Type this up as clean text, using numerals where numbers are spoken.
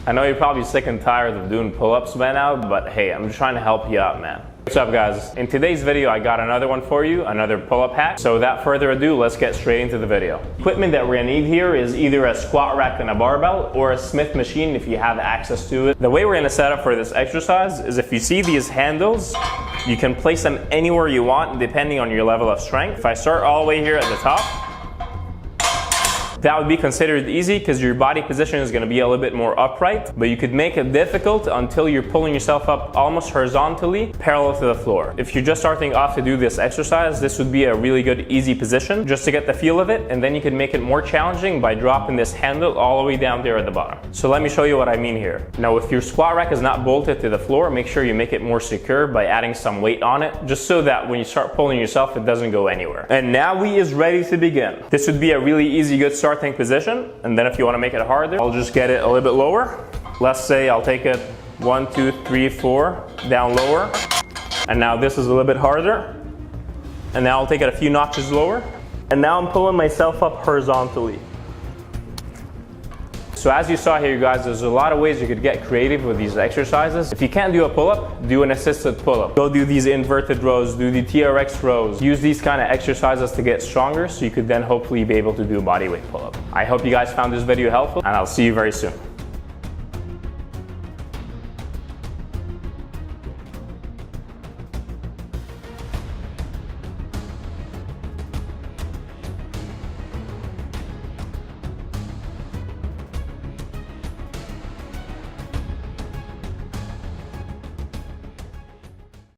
I know you're probably sick and tired of doing pull-ups by now, but hey, I'm just trying to help you out, man. What's up, guys? In today's video, I got another one for you, another pull-up hack. So without further ado, let's get straight into the video. Equipment that we're gonna need here is either a squat rack and a barbell or a Smith machine if you have access to it. The way we're gonna set up for this exercise is if you see these handles, you can place them anywhere you want depending on your level of strength. If I start all the way here at the top, that would be considered easy because your body position is going to be a little bit more upright, but you could make it difficult until you're pulling yourself up almost horizontally, parallel to the floor. If you're just starting off to do this exercise, this would be a really good, easy position just to get the feel of it, and then you can make it more challenging by dropping this handle all the way down there at the bottom. So let me show you what I mean here. Now, if your squat rack is not bolted to the floor, make sure you make it more secure by adding some weight on it, just so that when you start pulling yourself, it doesn't go anywhere. And now we is ready to begin. This would be a really easy, good starting position, and then if you want to make it harder, I'll just get it a little bit lower. Let's say I'll take it 1, 2, 3, 4 down lower, and now this is a little bit harder, and now I'll take it a few notches lower, and now I'm pulling myself up horizontally. So as you saw here, guys, there's a lot of ways you could get creative with these exercises. If you can't do a pull-up, do an assisted pull-up. Go do these inverted rows, do the TRX rows. Use these kind of exercises to get stronger so you could then hopefully be able to do a bodyweight pull-up. I hope you guys found this video helpful, and I'll see you very soon.